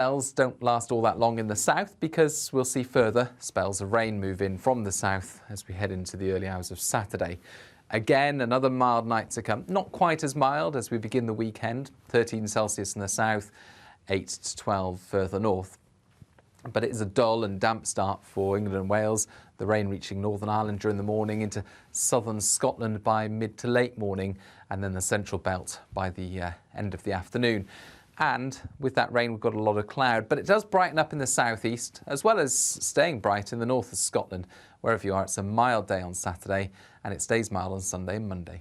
Spells don't last all that long in the south because we'll see further spells of rain move in from the south as we head into the early hours of Saturday. Again, another mild night to come. Not quite as mild as we begin the weekend. 13 Celsius in the south, 8 to 12 further north. But it is a dull and damp start for England and Wales. The rain reaching Northern Ireland during the morning, into southern Scotland by mid to late morning, and then the central belt by the end of the afternoon. And with that rain, we've got a lot of cloud, but it does brighten up in the southeast, as well as staying bright in the north of Scotland. Wherever you are, it's a mild day on Saturday, and it stays mild on Sunday and Monday.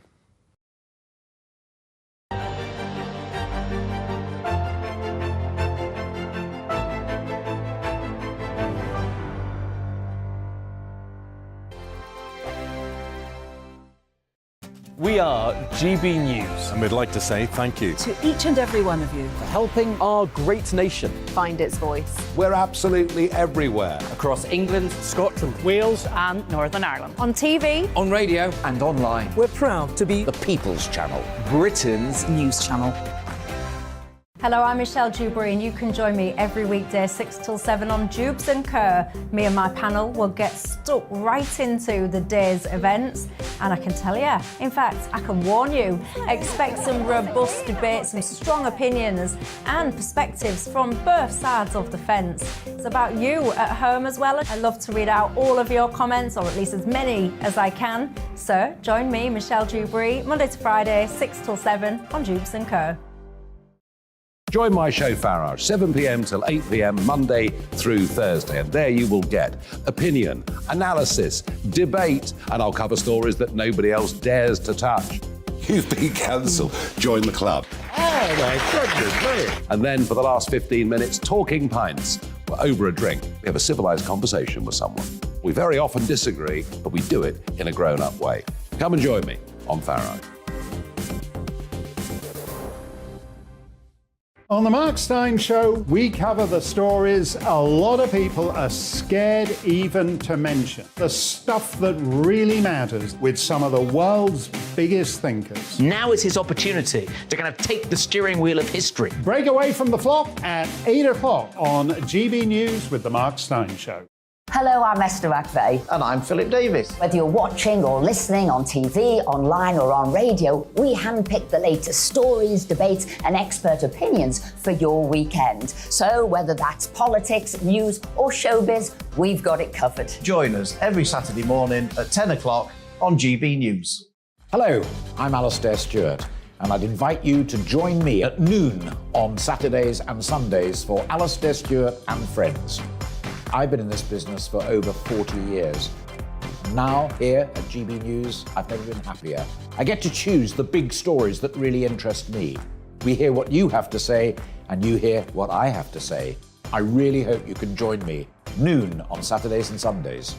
We are GB News. And we'd like to say thank you to each and every one of you for helping our great nation find its voice. We're absolutely everywhere. Across England, Scotland, Wales and Northern Ireland. On TV, on radio and online. We're proud to be the People's Channel, Britain's news channel. Hello, I'm Michelle Dewberry, and you can join me every weekday 6 till 7 on Jubes and Kerr. Me and my panel will get stuck right into the day's events, and I can tell you, in fact, I can warn you, expect some robust debates, some strong opinions and perspectives from both sides of the fence. It's about you at home as well. I love to read out all of your comments, or at least as many as I can. So join me, Michelle Dewberry, Monday to Friday, 6 till 7 on Jubes and Kerr. Join my show Farage, 7 p.m. till 8 p.m. Monday through Thursday, and there you will get opinion, analysis, debate, and I'll cover stories that nobody else dares to touch. You've been cancelled. Join the club. Oh my goodness me. And then for the last 15 minutes, talking pints. We're over a drink. We have a civilised conversation with someone. We very often disagree, but we do it in a grown-up way. Come and join me on Farage. On the Mark Steyn Show, we cover the stories a lot of people are scared even to mention. The stuff that really matters with some of the world's biggest thinkers. Now is his opportunity to kind of take the steering wheel of history. Break away from the flop at 8 o'clock on GB News with the Mark Steyn Show. Hello, I'm Esther McVeigh. And I'm Philip Davis. Whether you're watching or listening on TV, online or on radio, we handpick the latest stories, debates and expert opinions for your weekend. So whether that's politics, news or showbiz, we've got it covered. Join us every Saturday morning at 10 o'clock on GB News. Hello, I'm Alastair Stewart, and I'd invite you to join me at noon on Saturdays and Sundays for Alastair Stewart and Friends. I've been in this business for over 40 years. Now, here at GB News, I've never been happier. I get to choose the big stories that really interest me. We hear what you have to say, and you hear what I have to say. I really hope you can join me, noon on Saturdays and Sundays.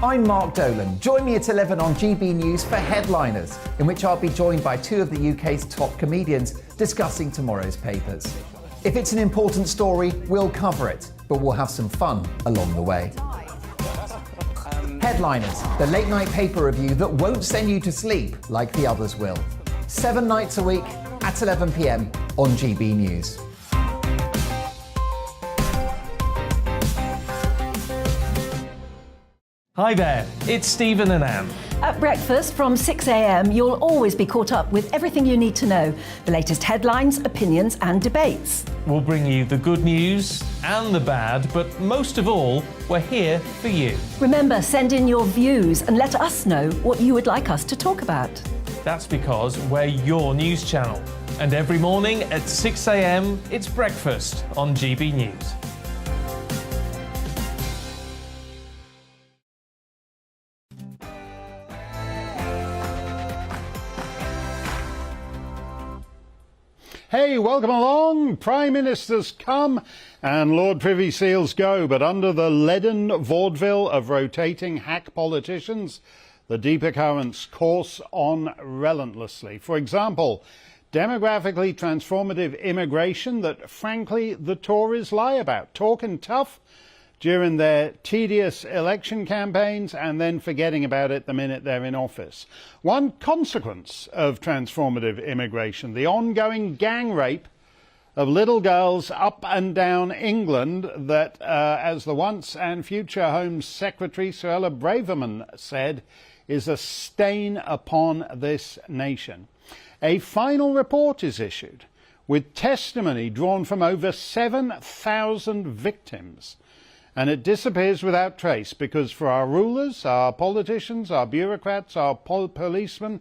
I'm Mark Dolan. Join me at 11 on GB News for Headliners, in which I'll be joined by two of the UK's top comedians discussing tomorrow's papers. If it's an important story, we'll cover it, but we'll have some fun along the way. Headliners, the late night paper review that won't send you to sleep like the others will. 7 nights a week at 11 p.m. on GB News. Hi there, it's Stephen and Anne. At breakfast from 6 a.m, you'll always be caught up with everything you need to know. The latest headlines, opinions and debates. We'll bring you the good news and the bad, but most of all, we're here for you. Remember, send in your views and let us know what you would like us to talk about. That's because we're your news channel. And every morning at 6 a.m, it's breakfast on GB News. Hey, welcome along. Prime Ministers come and Lord Privy Seals go, but under the leaden vaudeville of rotating hack politicians, the deeper currents course on relentlessly. For example, demographically transformative immigration that, frankly, the Tories lie about. Talking tough, during their tedious election campaigns and then forgetting about it the minute they're in office. One consequence of transformative immigration, the ongoing gang rape of little girls up and down England that, as the once and future Home Secretary Suella Braverman said, is a stain upon this nation. A final report is issued with testimony drawn from over 7,000 victims, and it disappears without trace because for our rulers, our politicians, our bureaucrats, our policemen,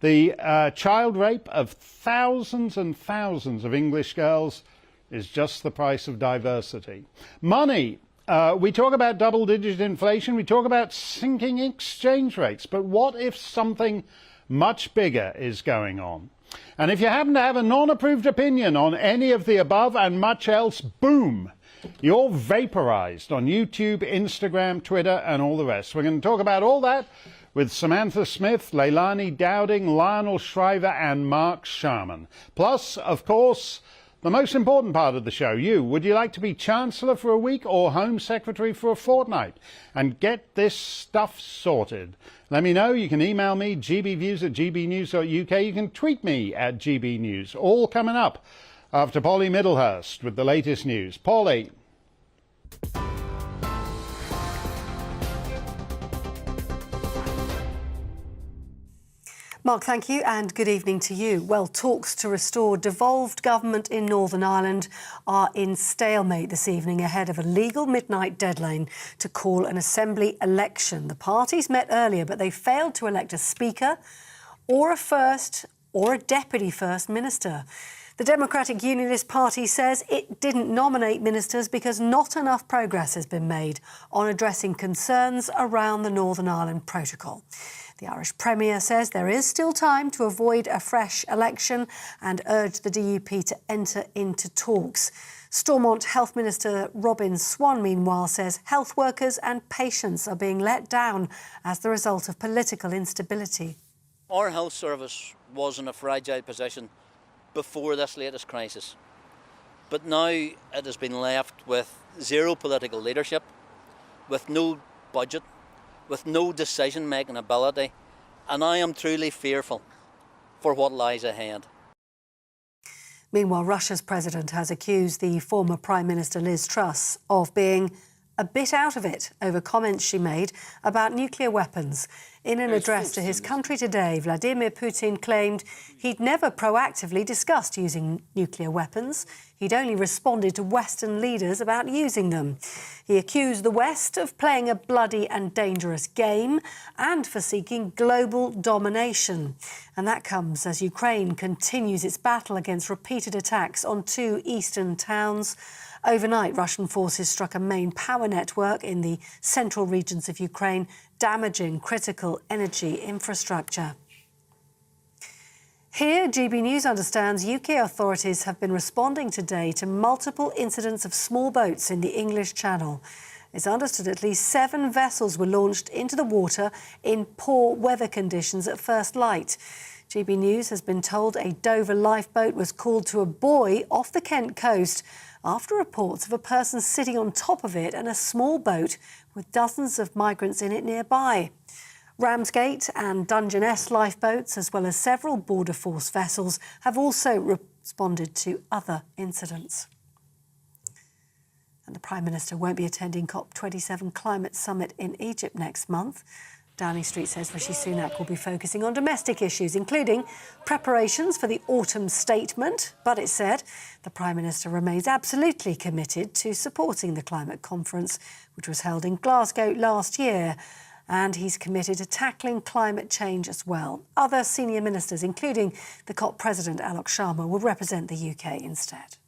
the child rape of thousands and thousands of English girls is just the price of diversity. Money. We talk about double-digit inflation. We talk about sinking exchange rates. But what if something much bigger is going on? And if you happen to have a non-approved opinion on any of the above and much else, boom, you're vaporized on YouTube, Instagram, Twitter, and all the rest. We're going to talk about all that with Samantha Smith, Leilani Dowding, Lionel Shriver, and Mark Sharman. Plus, of course, the most important part of the show, you. Would you like to be Chancellor for a week or Home Secretary for a fortnight? And get this stuff sorted. Let me know. You can email me, gbviews@gbnews.uk. You can tweet me at gbnews. All coming up after Polly Middlehurst with the latest news. Polly. Mark, thank you, and good evening to you. Well, talks to restore devolved government in Northern Ireland are in stalemate this evening ahead of a legal midnight deadline to call an Assembly election. The parties met earlier, but they failed to elect a Speaker or a First or a Deputy First Minister. The Democratic Unionist Party says it didn't nominate ministers because not enough progress has been made on addressing concerns around the Northern Ireland Protocol. The Irish Premier says there is still time to avoid a fresh election and urged the DUP to enter into talks. Stormont Health Minister Robin Swan, meanwhile, says health workers and patients are being let down as the result of political instability. Our health service was in a fragile position before this latest crisis, but now it has been left with zero political leadership, with no budget, with no decision-making ability, and I am truly fearful for what lies ahead. Meanwhile, Russia's president has accused the former Prime Minister Liz Truss of being a bit out of it over comments she made about nuclear weapons. In an address to his country today, Vladimir Putin claimed he'd never proactively discussed using nuclear weapons. He'd only responded to Western leaders about using them. He accused the West of playing a bloody and dangerous game and for seeking global domination. And that comes as Ukraine continues its battle against repeated attacks on two eastern towns. Overnight, Russian forces struck a main power network in the central regions of Ukraine, damaging critical energy infrastructure. Here, GB News understands UK authorities have been responding today to multiple incidents of small boats in the English Channel. It's understood at least 7 vessels were launched into the water in poor weather conditions at first light. GB News has been told a Dover lifeboat was called to a buoy off the Kent coast after reports of a person sitting on top of it and a small boat with dozens of migrants in it nearby. Ramsgate and Dungeness lifeboats, as well as several Border Force vessels, have also responded to other incidents. And the Prime Minister won't be attending COP27 climate summit in Egypt next month. Downing Street says Rishi Sunak will be focusing on domestic issues, including preparations for the autumn statement. But it said the Prime Minister remains absolutely committed to supporting the climate conference, which was held in Glasgow last year. And he's committed to tackling climate change as well. Other senior ministers, including the COP President Alok Sharma, will represent the UK instead.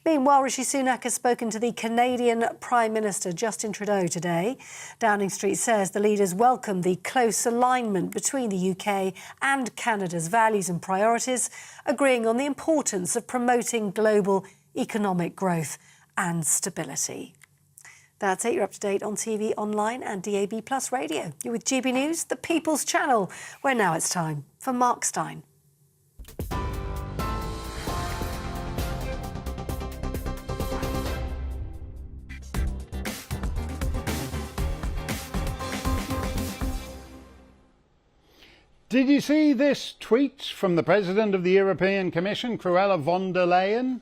Meanwhile, Rishi Sunak has spoken to the Canadian Prime Minister Justin Trudeau today. Downing Street says the leaders welcome the close alignment between the UK and Canada's values and priorities, agreeing on the importance of promoting global economic growth and stability. That's it. You're up to date on TV, online and DAB+ radio. You're with GB News, the People's Channel, where now it's time for Mark Steyn. Did you see this tweet from the President of the European Commission, Cruella von der Leyen?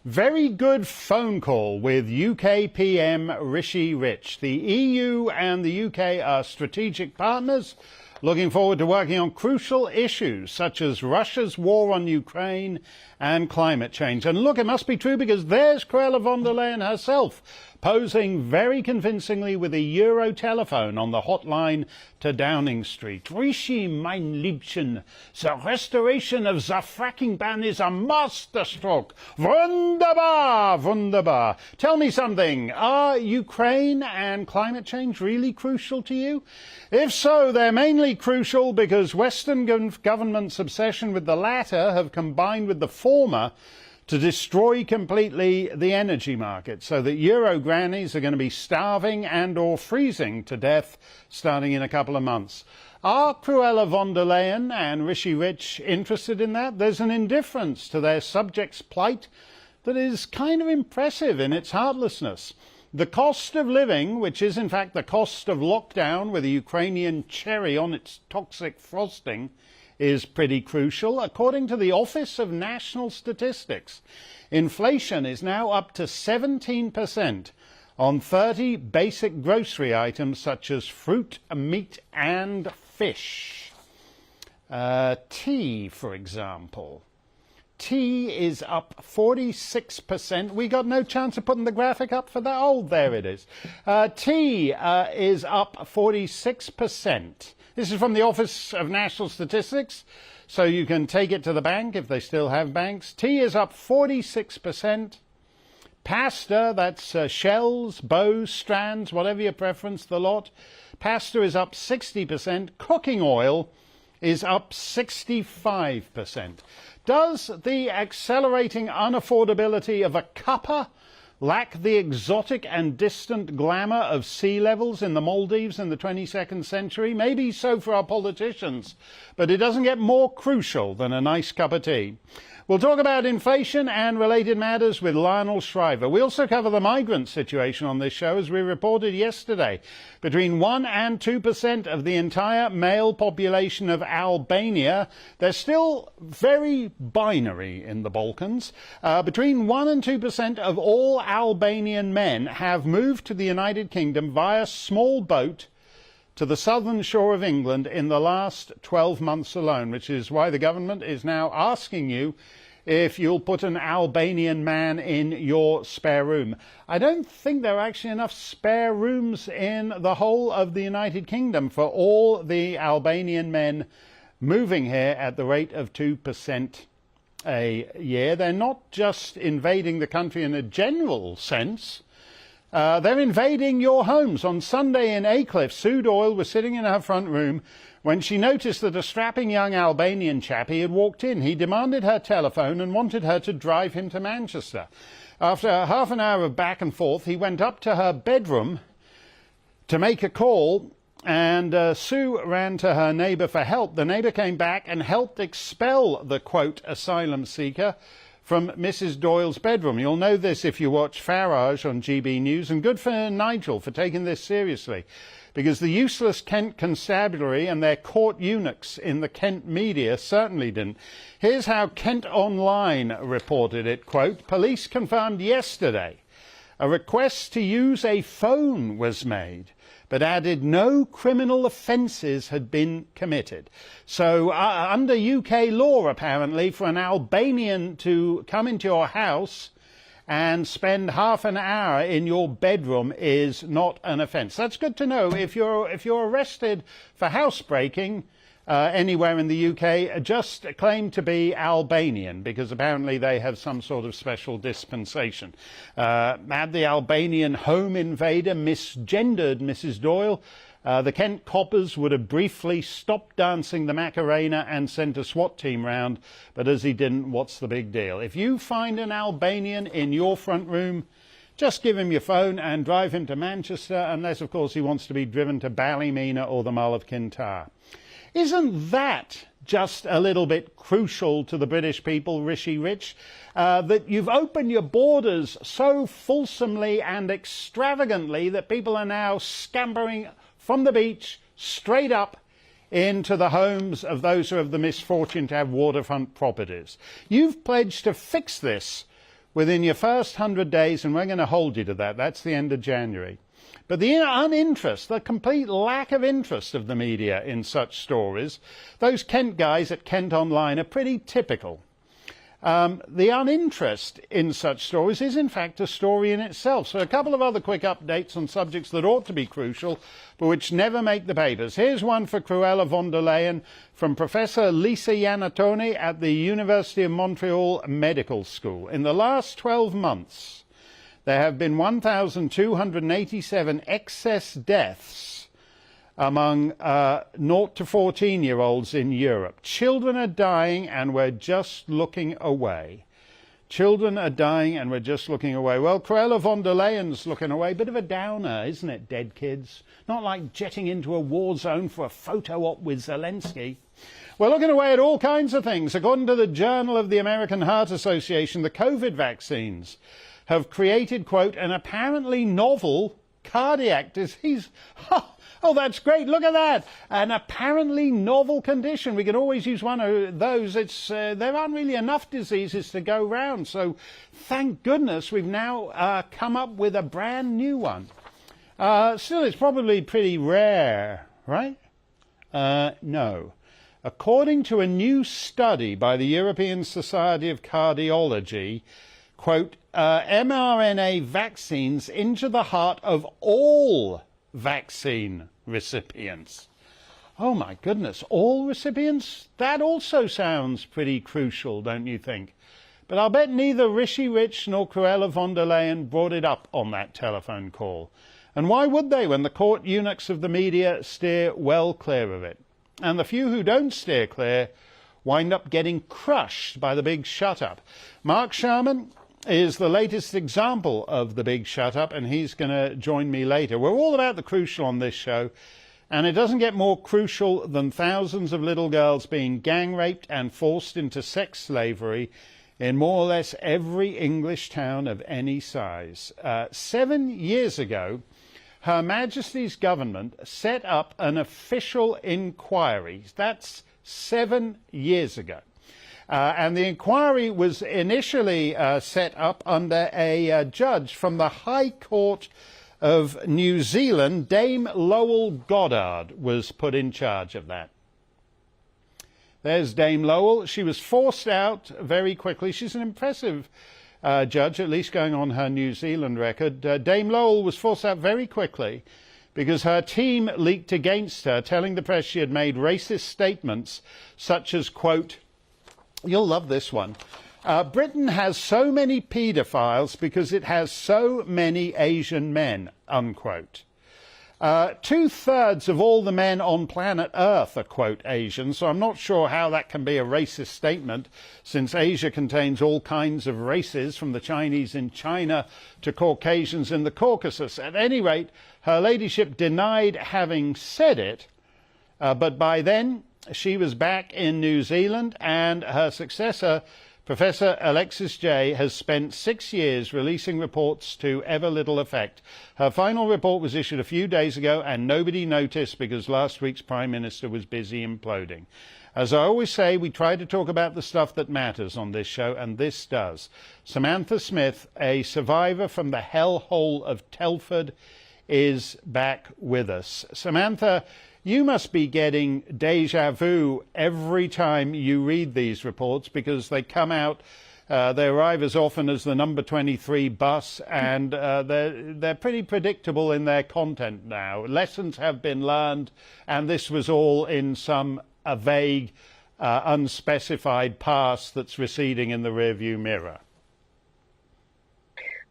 Very good phone call with UK PM Rishi Rich. The EU and the UK are strategic partners, looking forward to working on crucial issues such as Russia's war on Ukraine and climate change. And look, it must be true because there's Cruella von der Leyen herself, posing very convincingly with a Euro telephone on the hotline to Downing Street. Rishi, mein Liebchen, the restoration of the fracking ban is a masterstroke. Wunderbar, wunderbar. Tell me something, are Ukraine and climate change really crucial to you? If so, they're mainly crucial because Western governments' obsession with the latter have combined with the former to destroy completely the energy market, so that Euro grannies are going to be starving and or freezing to death starting in a couple of months. Are Cruella von der Leyen and Rishi Rich interested in that? There's an indifference to their subjects' plight that is kind of impressive in its heartlessness. The cost of living, which is in fact the cost of lockdown with a Ukrainian cherry on its toxic frosting, is pretty crucial. According to the Office of National Statistics, inflation is now up to 17% on 30 basic grocery items such as fruit, meat and fish. Tea, for example. Tea is up 46%. We got no chance of putting the graphic up for that. Oh, there it is. Tea is up 46%. This is from the Office of National Statistics, so you can take it to the bank if they still have banks. Tea is up 46%. Pasta, that's shells, bows, strands, whatever your preference, the lot. Pasta is up 60%. Cooking oil is up 65%. Does the accelerating unaffordability of a cuppa lack the exotic and distant glamour of sea levels in the Maldives in the 22nd century? Maybe so for our politicians, but it doesn't get more crucial than a nice cup of tea. We'll talk about inflation and related matters with Lionel Shriver. We also cover the migrant situation on this show, as we reported yesterday. Between 1 and 2% of the entire male population of Albania, they're still very binary in the Balkans. Between 1 and 2% of all Albanian men have moved to the United Kingdom via small boat to the southern shore of England in the last 12 months alone, which is why the government is now asking you if you'll put an Albanian man in your spare room. I don't think there are actually enough spare rooms in the whole of the United Kingdom for all the Albanian men moving here at the rate of 2% a year. They're not just invading the country in a general sense. They're invading your homes. On Sunday in Aycliffe, Sue Doyle was sitting in her front room when she noticed that a strapping young Albanian chappie had walked in. He demanded her telephone and wanted her to drive him to Manchester. After half an hour of back and forth, he went up to her bedroom to make a call, and Sue ran to her neighbour for help. The neighbour came back and helped expel the, quote, asylum seeker from Mrs. Doyle's bedroom. You'll know this if you watch Farage on GB News, and good for Nigel for taking this seriously, because the useless Kent constabulary and their court eunuchs in the Kent media certainly didn't. Here's how Kent Online reported it, quote, police confirmed yesterday a request to use a phone was made, but added no criminal offences had been committed. So under UK law, apparently, for an Albanian to come into your house and spend half an hour in your bedroom is not an offence. That's good to know. If you're arrested for housebreaking anywhere in the UK, just claim to be Albanian, because apparently they have some sort of special dispensation. Had the Albanian home invader misgendered Mrs. Doyle, the Kent coppers would have briefly stopped dancing the Macarena and sent a SWAT team round, but as he didn't, what's the big deal? If you find an Albanian in your front room, just give him your phone and drive him to Manchester, unless, of course, he wants to be driven to Ballymena or the Mull of Kintyre. Isn't that just a little bit crucial to the British people, Rishi Rich, that you've opened your borders so fulsomely and extravagantly that people are now scampering from the beach straight up into the homes of those who have the misfortune to have waterfront properties. You've pledged to fix this within your first 100 days, and we're going to hold you to that. That's the end of January. But the uninterest, the complete lack of interest of the media in such stories, those Kent guys at Kent Online are pretty typical. The uninterest in such stories is in fact a story in itself. So a couple of other quick updates on subjects that ought to be crucial but which never make the papers. Here's one for Cruella von der Leyen from Professor Lisa Iannatoni at the University of Montreal Medical School. In the last 12 months, there have been 1,287 excess deaths among 0 to 14-year-olds in Europe. Children are dying and we're just looking away. Children are dying and we're just looking away. Well, Cruella von der Leyen's looking away. Bit of a downer, isn't it, dead kids? Not like jetting into a war zone for a photo op with Zelensky. We're looking away at all kinds of things. According to the Journal of the American Heart Association, the COVID vaccines have created, quote, an apparently novel cardiac disease. Oh, that's great. Look at that. An apparently novel condition. We can always use one of those. There aren't really enough diseases to go round. So thank goodness we've now come up with a brand new one. Still, it's probably pretty rare, right? No. According to a new study by the European Society of Cardiology, quote, mRNA vaccines injure the heart of all vaccine recipients. Oh my goodness, all recipients? That also sounds pretty crucial, don't you think? But I'll bet neither Rishi Rich nor Cruella von der Leyen brought it up on that telephone call. And why would they when the court eunuchs of the media steer well clear of it? And the few who don't steer clear wind up getting crushed by the big shut-up. Mark Sherman is the latest example of the big shut-up, and he's going to join me later. We're all about the crucial on this show, and it doesn't get more crucial than thousands of little girls being gang-raped and forced into sex slavery in more or less every English town of any size. 7 years ago, Her Majesty's government set up an official inquiry. That's 7 years ago. And the inquiry was initially set up under a judge from the High Court of New Zealand. Dame Lowell Goddard was put in charge of that. There's Dame Lowell. She was forced out very quickly. She's an impressive judge, at least going on her New Zealand record. Dame Lowell was forced out very quickly because her team leaked against her, telling the press she had made racist statements such as, quote, you'll love this one. Britain has so many paedophiles because it has so many Asian men, unquote. 2/3 of all the men on planet Earth are, quote, Asian, so I'm not sure how that can be a racist statement, since Asia contains all kinds of races, from the Chinese in China to Caucasians in the Caucasus. At any rate, her ladyship denied having said it, but by then she was back in New Zealand, and her successor, Professor Alexis Jay, has spent 6 years releasing reports to ever little effect. Her final report was issued a few days ago, and nobody noticed because last week's Prime Minister was busy imploding. As I always say, we try to talk about the stuff that matters on this show, and this does. Samantha Smith, a survivor from the hellhole of Telford, is back with us. Samantha, you must be getting deja vu every time you read these reports, because they come out, they arrive as often as the number 23 bus, and they're pretty predictable in their content now. Lessons have been learned, and this was all in some vague, unspecified past that's receding in the rearview mirror.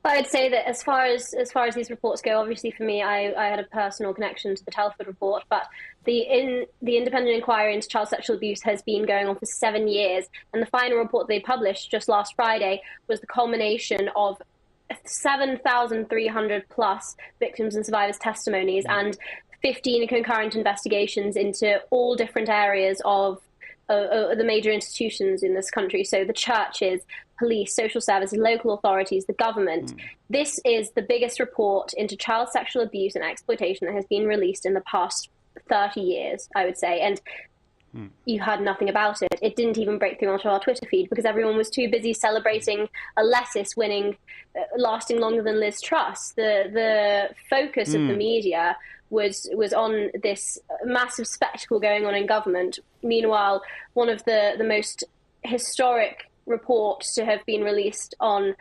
I'd say that as far as these reports go, obviously for me, I had a personal connection to the Telford report, but the independent inquiry into child sexual abuse has been going on for 7 years, and the final report they published just last Friday was the culmination of 7,300 plus victims and survivors' testimonies and 15 concurrent investigations into all different areas of the major institutions in this country. So the churches, police, social services, local authorities, the government. This is the biggest report into child sexual abuse and exploitation that has been released in the past 30 years, I would say. And you heard nothing about it. It didn't even break through onto our Twitter feed because everyone was too busy celebrating a lettuce winning, lasting longer than Liz Truss. The focus of the media was on this massive spectacle going on in government. Meanwhile, one of the most historic reports to have been released on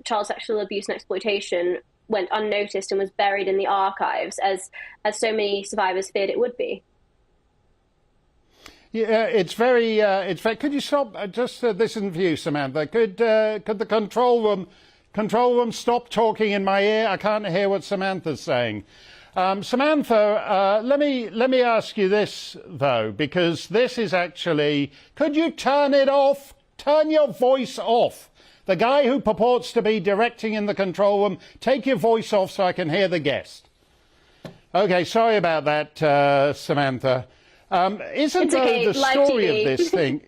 child sexual abuse and exploitation went unnoticed and was buried in the archives, as so many survivors feared it would be. Yeah, it's very. Could you stop? Just this isn't for you, Samantha. Could the control room stop talking in my ear? I can't hear what Samantha's saying. Samantha, let me ask you this though, because this is actually. Could you turn it off? Turn your voice off. The guy who purports to be directing in the control room, take your voice off so I can hear the guest. Okay, sorry about that, Samantha. Isn't the story of this thing?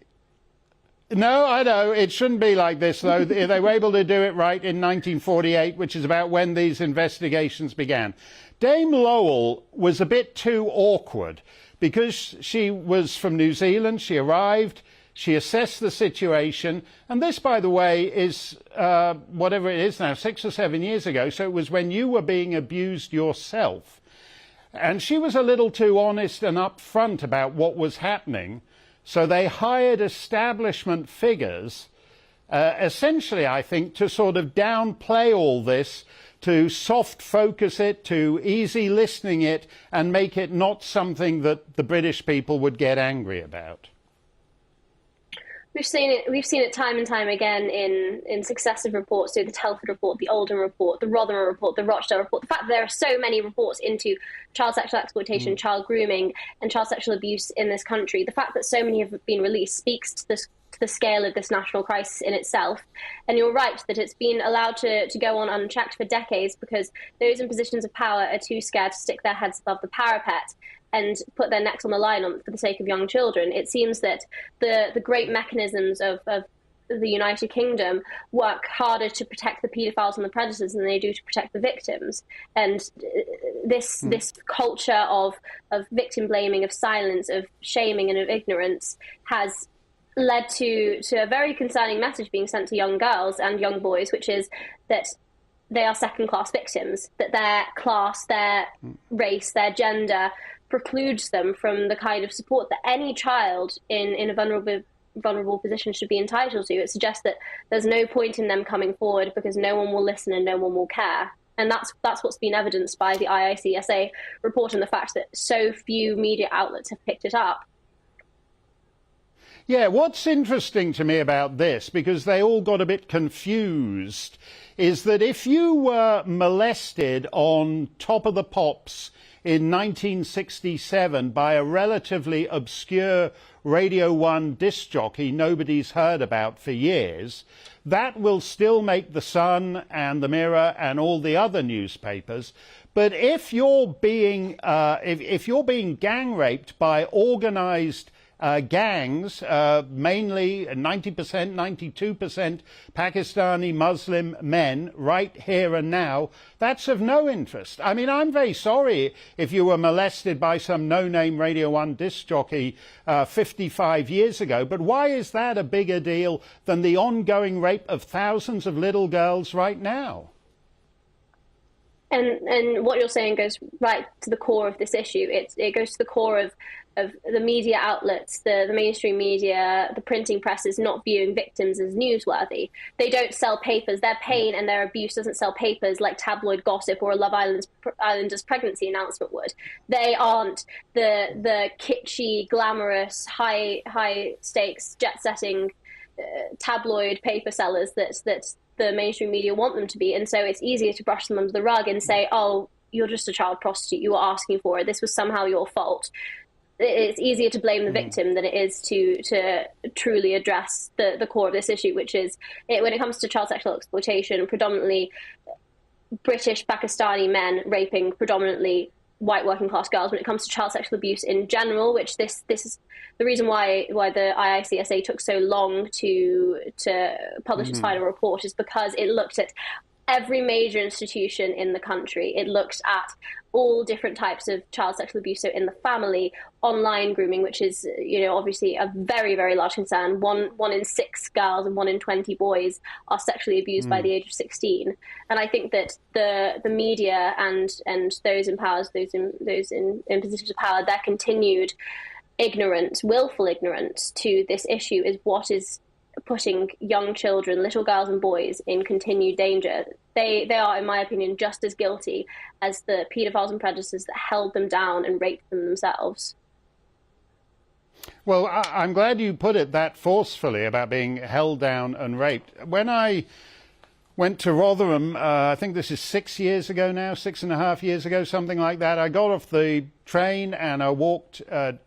No, I know. It shouldn't be like this, though. They were able to do it right in 1948, which is about when these investigations began. Dame Lowell was a bit too awkward because she was from New Zealand. She arrived. She assessed the situation. And this, by the way, is whatever it is now, 6 or 7 years ago. So it was when you were being abused yourself. And she was a little too honest and upfront about what was happening. So they hired establishment figures, essentially, I think, to sort of downplay all this, to soft focus it, to easy listening it, and make it not something that the British people would get angry about. We've seen it time and time again in successive reports, so the Telford report, the Oldham report, the Rotherham report, the Rochdale report. The fact that there are so many reports into child sexual exploitation, child grooming and child sexual abuse in this country, the fact that so many have been released speaks to the scale of this national crisis in itself. And you're right that it's been allowed to go on unchecked for decades because those in positions of power are too scared to stick their heads above the parapet and put their necks on the line for the sake of young children. It seems that the great mechanisms of the United Kingdom work harder to protect the paedophiles and the predators than they do to protect the victims. And this culture of victim blaming, of silence, of shaming and of ignorance has led to a very concerning message being sent to young girls and young boys, which is that they are second-class victims, that their class, their race, their gender precludes them from the kind of support that any child in a vulnerable position should be entitled to. It suggests that there's no point in them coming forward because no one will listen and no one will care. And that's what's been evidenced by the IICSA report and the fact that so few media outlets have picked it up. Yeah, what's interesting to me about this, because they all got a bit confused, is that if you were molested on Top of the Pops in 1967 by a relatively obscure Radio 1 disc jockey nobody's heard about for years, that will still make The Sun and The Mirror and all the other newspapers. But if you're being gang raped by organised gangs, mainly 90%, 92% Pakistani Muslim men right here and now, that's of no interest. I mean, I'm very sorry if you were molested by some no-name Radio 1 disc jockey 55 years ago, but why is that a bigger deal than the ongoing rape of thousands of little girls right now? And what you're saying goes right to the core of this issue. It goes to the core of the media outlets, the mainstream media, the printing presses not viewing victims as newsworthy. They don't sell papers. Their pain and their abuse doesn't sell papers like tabloid gossip or a Love Islanders pregnancy announcement would. They aren't the kitschy, glamorous, high stakes, jet-setting tabloid paper sellers that the mainstream media want them to be. And so it's easier to brush them under the rug and say, oh, you're just a child prostitute, you were asking for it, this was somehow your fault. It's easier to blame the victim than it is to truly address the core of this issue, which is, when it comes to child sexual exploitation, predominantly British Pakistani men raping predominantly white working class girls when it comes to child sexual abuse in general, which this is the reason why the IICSA took so long to publish its final report, is because it looked at every major institution in the country. It looked at all different types of child sexual abuse, so in the family, online grooming, which is, obviously a very, very large concern. One in 6 girls and 1 in 20 boys are sexually abused by the age of 16. And I think that the media and those in power, those in positions of power, their continued ignorance, willful ignorance to this issue is what is putting young children, little girls and boys, in continued danger. They are, in my opinion, just as guilty as the paedophiles and predators that held them down and raped them themselves. Well, I'm glad you put it that forcefully about being held down and raped. When I went to Rotherham, I think this is 6 years ago now, 6.5 years ago, something like that, I got off the train and I walked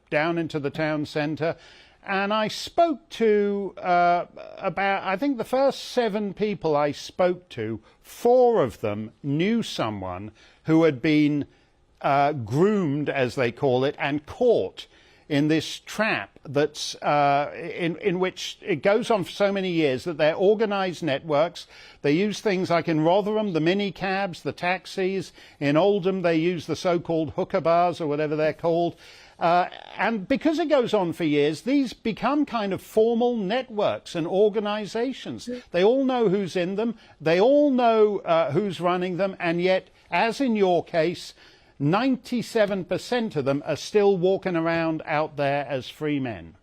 down into the town centre. And I spoke to about, I think the first 7 people I spoke to, 4 of them knew someone who had been groomed, as they call it, and caught in this trap that's in which it goes on for so many years that they're organised networks. They use things like in Rotherham, the mini cabs, the taxis. In Oldham, they use the so-called hooker bars or whatever they're called. And because it goes on for years, these become kind of formal networks and organizations. They all know who's in them. They all know who's running them. And yet, as in your case, 97% of them are still walking around out there as free men.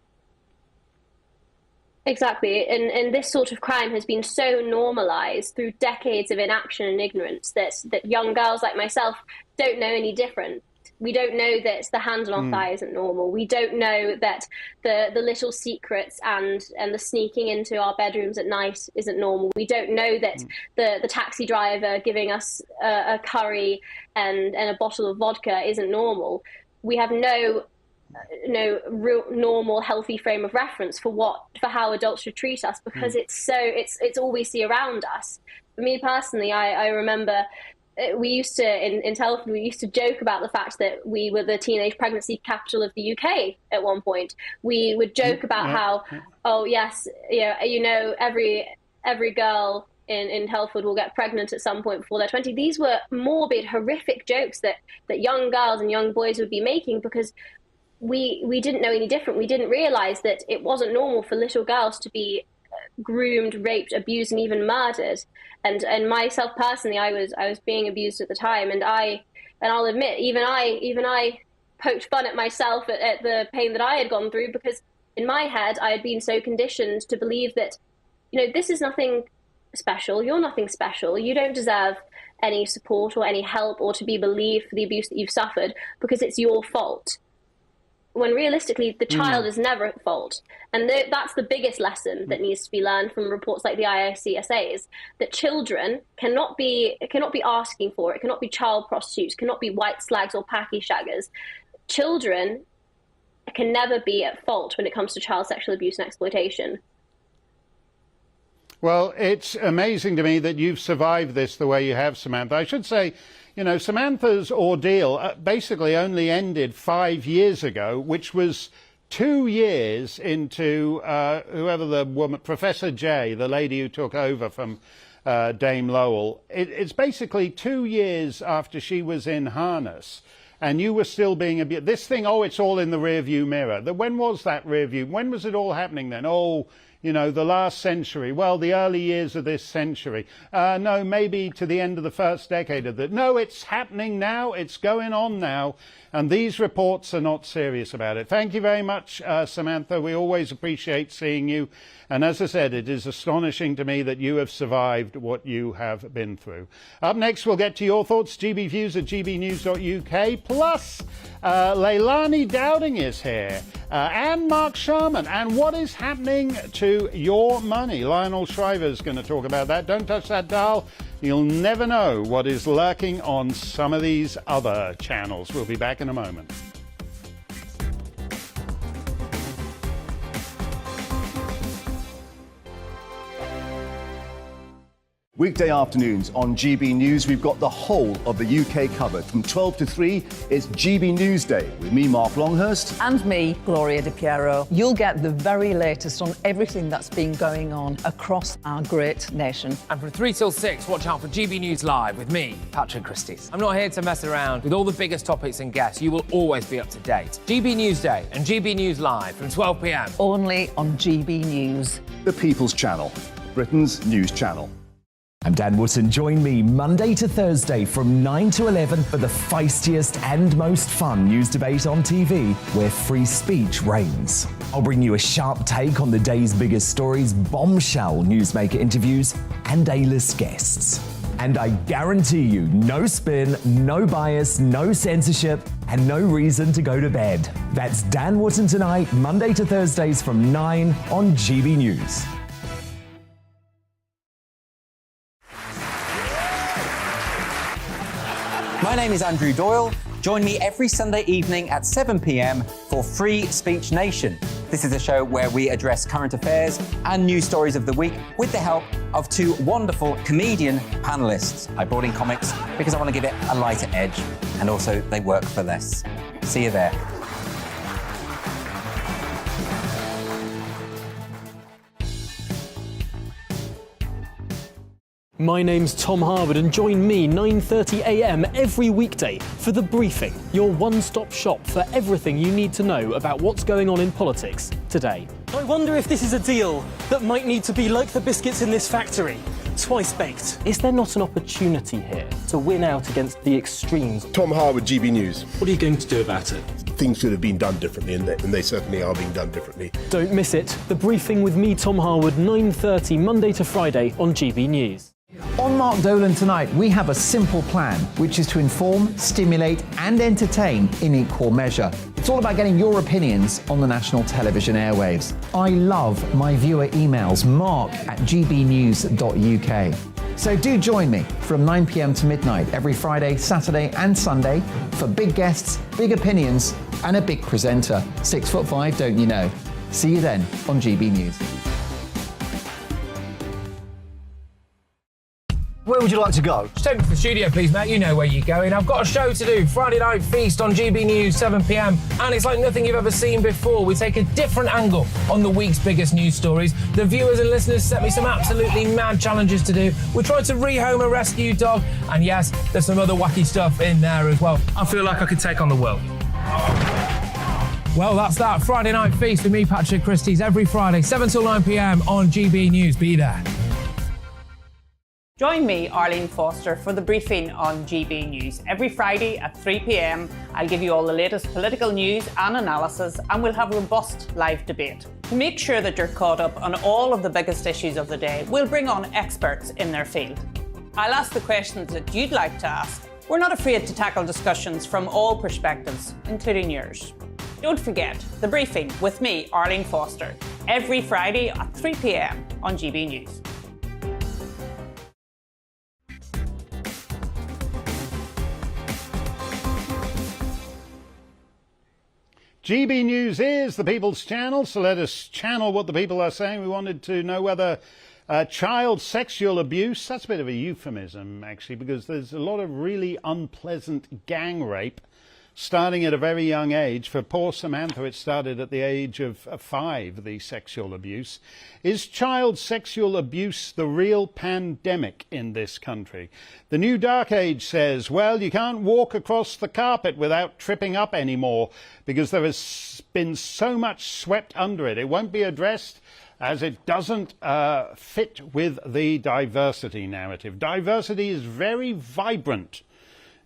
Exactly. And this sort of crime has been so normalized through decades of inaction and ignorance that young girls like myself don't know any different. We don't know that the hand on our thigh isn't normal. We don't know that the little secrets and the sneaking into our bedrooms at night isn't normal. We don't know that the taxi driver giving us a curry and a bottle of vodka isn't normal. We have no real normal, healthy frame of reference for how adults should treat us, because it's all we see around us. For me personally, I remember. We used to, in Telford, we used to joke about the fact that we were the teenage pregnancy capital of the UK at one point. We would joke about how, oh yes, every girl in Telford will get pregnant at some point before they're 20. These were morbid, horrific jokes that young girls and young boys would be making because we didn't know any different. We didn't realise that it wasn't normal for little girls to be groomed, raped, abused, and even murdered. And myself personally, I was being abused at the time, and I'll admit, even I poked fun at myself at the pain that I had gone through, because in my head I had been so conditioned to believe that, this is nothing special. You're nothing special. You don't deserve any support or any help or to be believed for the abuse that you've suffered because it's your fault. When realistically, the child is never at fault. And that's the biggest lesson that needs to be learned from reports like the IICSA's, that children cannot be asking for it, cannot be child prostitutes, cannot be white slags or packy shaggers. Children can never be at fault when it comes to child sexual abuse and exploitation. Well, it's amazing to me that you've survived this the way you have, Samantha. I should say, Samantha's ordeal basically only ended 5 years ago, which was 2 years into whoever the woman, Professor J, the lady who took over from Dame Lowell. It's basically 2 years after she was in harness. And you were still being abused. This thing, it's all in the rearview mirror. When was that rearview? When was it all happening then? The last century. Well, the early years of this century. No, maybe to the end of the first decade of it. No, it's happening now. It's going on now. And these reports are not serious about it. Thank you very much, Samantha. We always appreciate seeing you. And as I said, it is astonishing to me that you have survived what you have been through. Up next, we'll get to your thoughts. GB Views at gbnews.uk. Plus, Leilani Dowding is here. And Mark Sharman. And what is happening to your money? Lionel Shriver is going to talk about that. Don't touch that dial. You'll never know what is lurking on some of these other channels. We'll be back in a moment. Weekday afternoons on GB News, we've got the whole of the UK covered. From 12 to 3, it's GB News Day with me, Mark Longhurst. And me, Gloria Di Piero. You'll get the very latest on everything that's been going on across our great nation. And from 3 till 6, watch out for GB News Live with me, Patrick Christys. I'm not here to mess around. With all the biggest topics and guests, you will always be up to date. GB News Day and GB News Live from 12 p.m. Only on GB News. The People's Channel, Britain's news channel. I'm Dan Wootton. Join me Monday to Thursday from 9 to 11 for the feistiest and most fun news debate on TV, where free speech reigns. I'll bring you a sharp take on the day's biggest stories, bombshell newsmaker interviews, and A-list guests. And I guarantee you, no spin, no bias, no censorship, and no reason to go to bed. That's Dan Wootton tonight, Monday to Thursdays from 9 on GB News. My name is Andrew Doyle. Join me every Sunday evening at 7 p.m. for Free Speech Nation. This is a show where we address current affairs and news stories of the week with the help of two wonderful comedian panellists. I brought in comics because I want to give it a lighter edge, and also they work for less. See you there. My name's Tom Harwood, and join me 9:30 a.m. every weekday for The Briefing, your one-stop shop for everything you need to know about what's going on in politics today. I wonder if this is a deal that might need to be like the biscuits in this factory, twice baked. Is there not an opportunity here to win out against the extremes? Tom Harwood, GB News. What are you going to do about it? Things should have been done differently, and they certainly are being done differently. Don't miss it. The Briefing with me, Tom Harwood, 9:30 Monday to Friday on GB News. On Mark Dolan tonight, we have a simple plan, which is to inform, stimulate and entertain in equal measure. It's all about getting your opinions on the national television airwaves. I love my viewer emails, mark@gbnews.uk. So do join me from 9 p.m. to midnight every Friday, Saturday and Sunday for big guests, big opinions and a big presenter. 6'5", don't you know? See you then on GB News. Where would you like to go? Just take me to the studio, please, mate. You know where you're going. I've got a show to do. Friday Night Feast on GB News, 7 p.m. And it's like nothing you've ever seen before. We take a different angle on the week's biggest news stories. The viewers and listeners set me some absolutely mad challenges to do. We tried to rehome a rescue dog. And yes, there's some other wacky stuff in there as well. I feel like I could take on the world. Well, that's that. Friday Night Feast with me, Patrick Christys, every Friday, 7 till 9 p.m. on GB News. Be there. Join me, Arlene Foster, for The Briefing on GB News. Every Friday at 3 p.m, I'll give you all the latest political news and analysis, and we'll have robust live debate. To make sure that you're caught up on all of the biggest issues of the day, we'll bring on experts in their field. I'll ask the questions that you'd like to ask. We're not afraid to tackle discussions from all perspectives, including yours. Don't forget, The Briefing with me, Arlene Foster, every Friday at 3 p.m. on GB News. GB News is the People's Channel, so let us channel what the people are saying. We wanted to know whether child sexual abuse, that's a bit of a euphemism actually, because there's a lot of really unpleasant gang rape starting at a very young age. For poor Samantha, it started at the age of 5, the sexual abuse. Is child sexual abuse the real pandemic in this country? The New Dark Age says, well, you can't walk across the carpet without tripping up anymore because there has been so much swept under it. It won't be addressed as it doesn't fit with the diversity narrative. Diversity is very vibrant.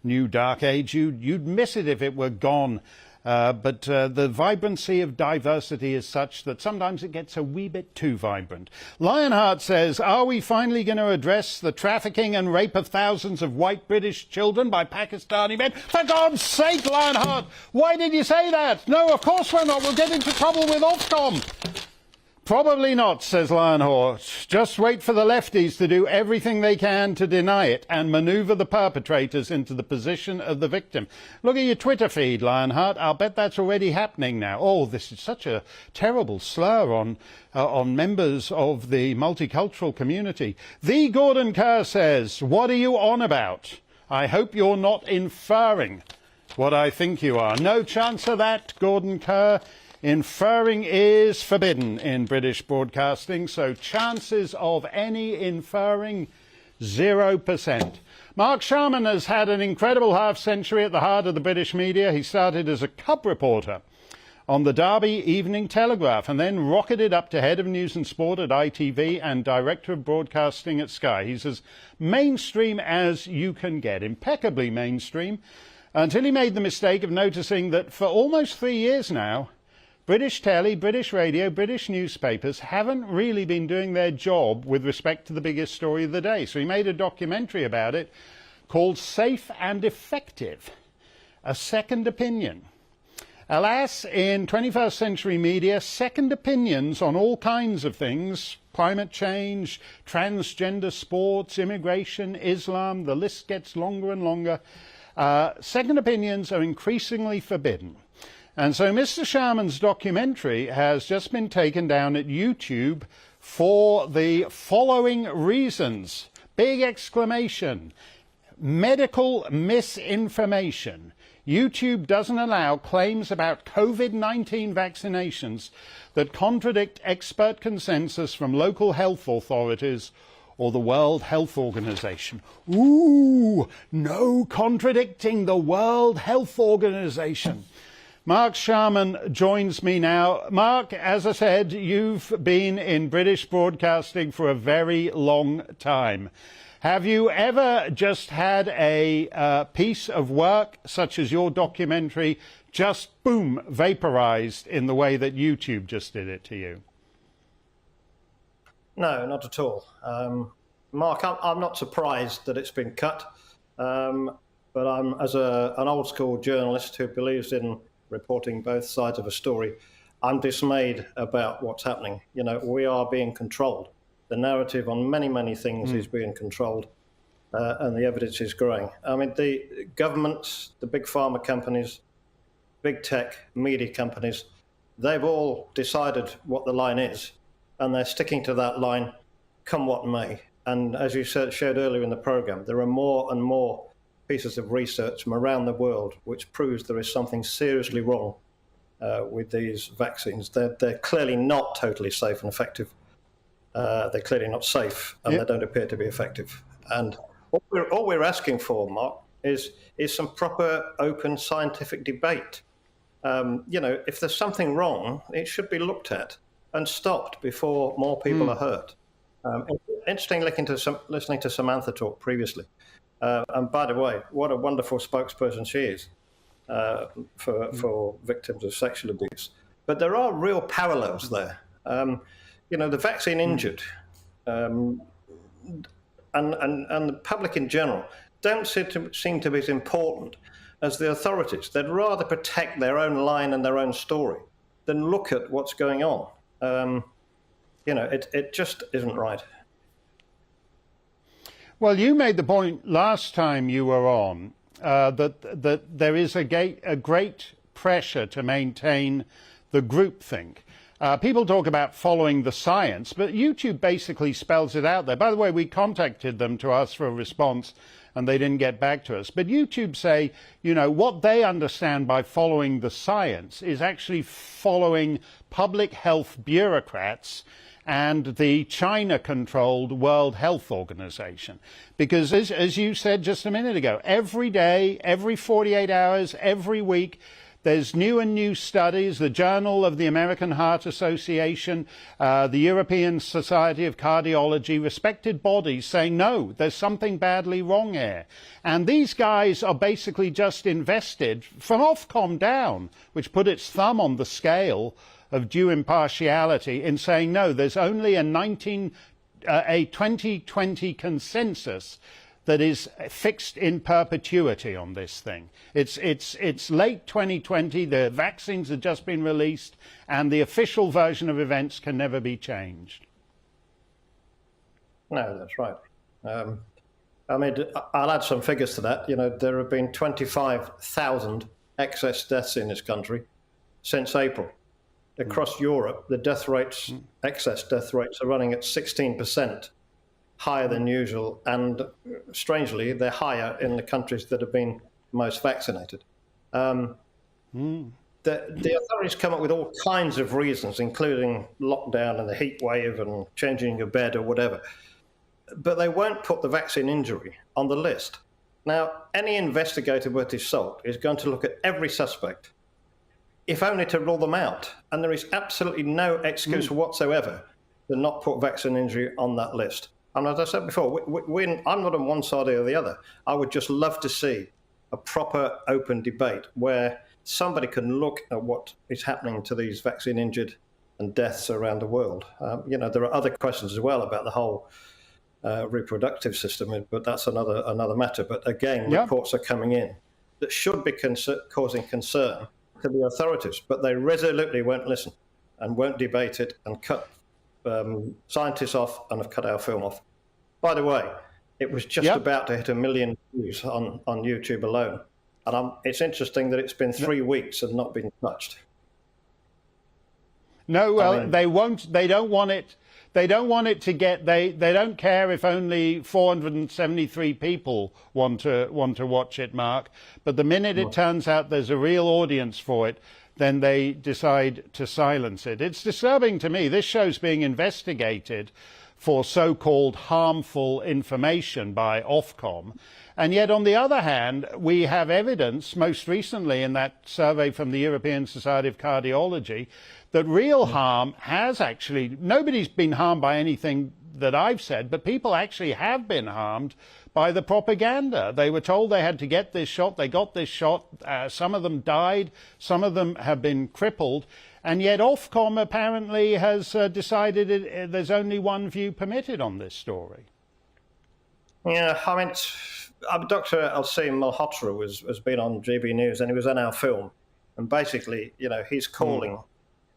New Dark Age, you'd miss it if it were gone. But the vibrancy of diversity is such that sometimes it gets a wee bit too vibrant. Lionheart says, are we finally going to address the trafficking and rape of thousands of white British children by Pakistani men? For God's sake, Lionheart, why did you say that? No, of course we're not. We'll get into trouble with Ofcom. Probably not, says Lionhorse. Just wait for the lefties to do everything they can to deny it and manoeuvre the perpetrators into the position of the victim. Look at your Twitter feed, Lionheart. I'll bet that's already happening now. Oh, this is such a terrible slur on members of the multicultural community. The Gordon Kerr says, what are you on about? I hope you're not inferring what I think you are. No chance of that, Gordon Kerr. Inferring is forbidden in British broadcasting, so chances of any inferring, 0%. Mark Sharman has had an incredible half-century at the heart of the British media. He started as a cub reporter on the Derby Evening Telegraph and then rocketed up to head of news and sport at ITV and director of broadcasting at Sky. He's as mainstream as you can get, impeccably mainstream, until he made the mistake of noticing that for almost 3 years now, British telly, British radio, British newspapers haven't really been doing their job with respect to the biggest story of the day. So he made a documentary about it called Safe and Effective, A Second Opinion. Alas, in 21st century media, second opinions on all kinds of things, climate change, transgender sports, immigration, Islam, the list gets longer and longer. Second opinions are increasingly forbidden. And so Mr. Sharman's documentary has just been taken down at YouTube for the following reasons. Big exclamation. Medical misinformation. YouTube doesn't allow claims about COVID-19 vaccinations that contradict expert consensus from local health authorities or the World Health Organization. Ooh, no contradicting the World Health Organization. Mark Sharman joins me now. Mark, as I said, you've been in British broadcasting for a very long time. Have you ever just had a piece of work, such as your documentary, just, boom, vaporized in the way that YouTube just did it to you? No, not at all. Mark, I'm not surprised that it's been cut, but I'm, as an old-school journalist who believes in reporting both sides of a story, I'm dismayed about what's happening. You know, we are being controlled. The narrative on many, many things is being controlled, and the evidence is growing. I mean, the governments, the big pharma companies, big tech, media companies, they've all decided what the line is, and they're sticking to that line come what may. And as you showed earlier in the program, there are more and more pieces of research from around the world which proves there is something seriously wrong with these vaccines. They're clearly not totally safe and effective. They're clearly not safe, and they don't appear to be effective. And all we're asking for, Mark, is some proper, open, scientific debate. You know, if there's something wrong, it should be looked at and stopped before more people are hurt. Interesting listening to Samantha talk previously. And by the way, what a wonderful spokesperson she is for victims of sexual abuse. But there are real parallels there. You know, the vaccine injured and the public in general don't seem to be as important as the authorities. They'd rather protect their own line and their own story than look at what's going on. You know, it just isn't right. Well, you made the point last time you were on that there is a great pressure to maintain the groupthink. People talk about following the science, but YouTube basically spells it out there. By the way, we contacted them to ask for a response, and they didn't get back to us. But YouTube say, you know, what they understand by following the science is actually following public health bureaucrats and the China-controlled World Health Organization. Because as you said just a minute ago, every day, every 48 hours, every week, there's new and new studies, the Journal of the American Heart Association, the European Society of Cardiology, respected bodies saying, no, there's something badly wrong here. And these guys are basically just invested from Ofcom down, which put its thumb on the scale of due impartiality in saying, no, there's only a 2020 consensus that is fixed in perpetuity on this thing. It's late 2020, the vaccines have just been released, and the official version of events can never be changed. No, that's right. I mean, I'll add some figures to that. You know, there have been 25,000 excess deaths in this country since April. Across Europe, the death rates, excess death rates, are running at 16%. Higher than usual, and strangely, they're higher in the countries that have been most vaccinated. The authorities come up with all kinds of reasons, including lockdown and the heat wave and changing your bed or whatever, but they won't put the vaccine injury on the list. Now, any investigator worth his salt is going to look at every suspect, if only to rule them out, and there is absolutely no excuse whatsoever to not put vaccine injury on that list. And as I said before, I'm not on one side or the other. I would just love to see a proper open debate where somebody can look at what is happening to these vaccine injured and deaths around the world. You know, there are other questions as well about the whole reproductive system, but that's another matter. But again, reports are coming in that should be causing concern to the authorities, but they resolutely won't listen and won't debate it and cut scientists off and have cut our film off. By the way, it was just about to hit 1 million views on YouTube alone. And it's interesting that it's been 3 weeks and not been touched. No, well, they won't. They don't want it. They don't want it to get. They don't care if only 473 people want to watch it, Mark. But the minute it turns out there's a real audience for it, then they decide to silence it. It's disturbing to me. This show's being investigated for so-called harmful information by Ofcom. And yet, on the other hand, we have evidence, most recently in that survey from the European Society of Cardiology, that real harm has actually, nobody's been harmed by anything that I've said, but people actually have been harmed by the propaganda. They were told they had to get this shot, they got this shot, some of them died, some of them have been crippled, and yet Ofcom apparently has decided there's only one view permitted on this story. Yeah, I mean, Dr. Alcim Malhotra has been on GB News, and he was on our film, and basically, you know, he's calling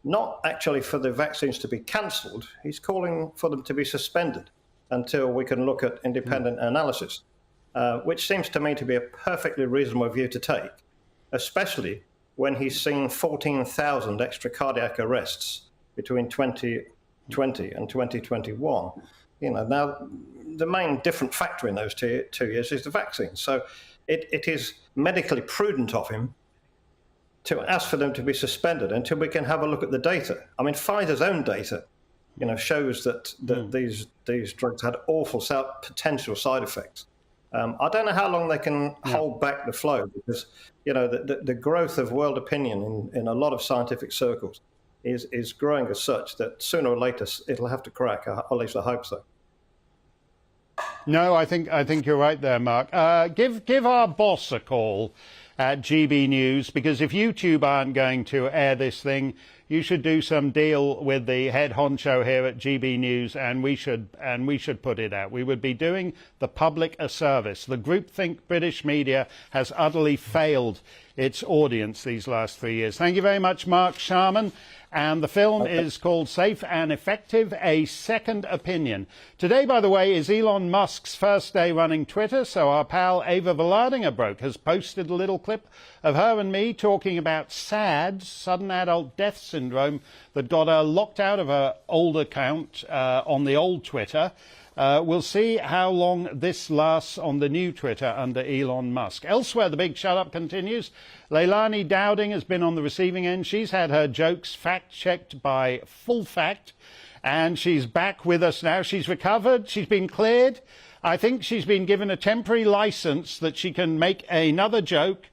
not actually for the vaccines to be cancelled, he's calling for them to be suspended until we can look at independent analysis, which seems to me to be a perfectly reasonable view to take, especially when he's seen 14,000 extra cardiac arrests between 2020 and 2021. You know, now the main different factor in those 2 years is the vaccine. So it is medically prudent of him to ask for them to be suspended until we can have a look at the data. I mean, Pfizer's own data, you know, shows that these drugs had awful potential side effects. I don't know how long they can hold back the flow, because, you know, the growth of world opinion in a lot of scientific circles is growing as such that sooner or later it'll have to crack. At least I hope so. No, I think you're right there, Mark. Give our boss a call at GB News, because if YouTube aren't going to air this thing, you should do some deal with the head honcho here at GB News, and we should put it out. We would be doing the public a service. The groupthink British media has utterly failed its audience these last 3 years. Thank you very much, Mark Sharman. And the film is called Safe and Effective, A Second Opinion. Today, by the way, is Elon Musk's first day running Twitter, so our pal Ava Valadingerbroek has posted a little clip of her and me talking about SADS, sudden adult death syndrome, that got her locked out of her old account on the old Twitter. We'll see how long this lasts on the new Twitter under Elon Musk. Elsewhere, the big shut-up continues. Leilani Dowding has been on the receiving end. She's had her jokes fact-checked by Full Fact, and she's back with us now. She's recovered. She's been cleared. I think she's been given a temporary license that she can make another joke.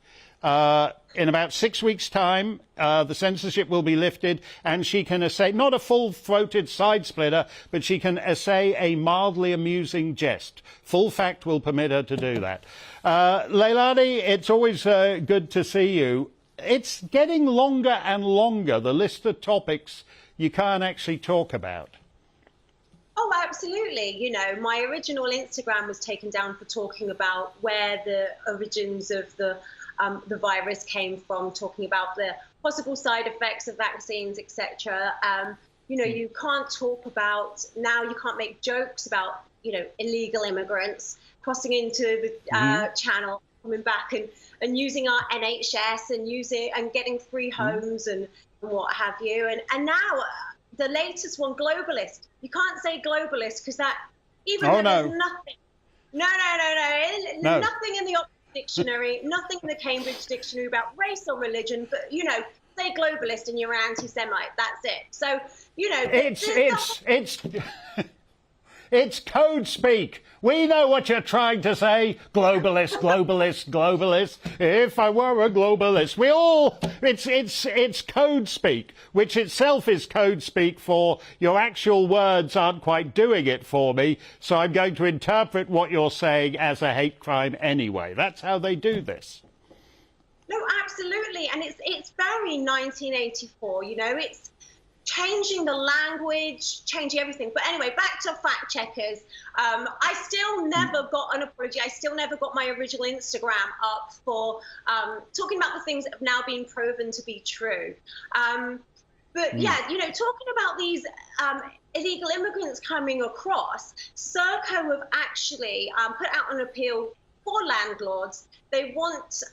In about 6 weeks' time, the censorship will be lifted, and she can essay, not a full-throated side splitter, but she can essay a mildly amusing jest. Full Fact will permit her to do that. Leilani, it's always good to see you. It's getting longer and longer, the list of topics you can't actually talk about. Oh, absolutely. You know, my original Instagram was taken down for talking about where the origins of the virus came from, talking about the possible side effects of vaccines, etc. You know, you can't talk about, now you can't make jokes about, you know, illegal immigrants crossing into the channel, coming back and using our NHS and getting free homes and what have you. And now the latest one, globalist. You can't say globalist because that, even though there's nothing. No. Nothing in the Oxford Dictionary, nothing in the Cambridge Dictionary about race or religion, but, you know, say globalist and you're anti-Semite. That's it. So, you know, it's code speak. We know what you're trying to say. Globalist, globalist, globalist. If I were a globalist, it's code speak, which itself is code speak for your actual words aren't quite doing it for me, so I'm going to interpret what you're saying as a hate crime anyway. That's how they do this. No, absolutely. And it's very 1984, you know, it's changing the language, changing everything. But anyway, back to fact checkers. I still never got an apology. I still never got my original Instagram up for talking about the things that have now been proven to be true. But yeah, you know, talking about these illegal immigrants coming across, Serco have actually put out an appeal for landlords. They want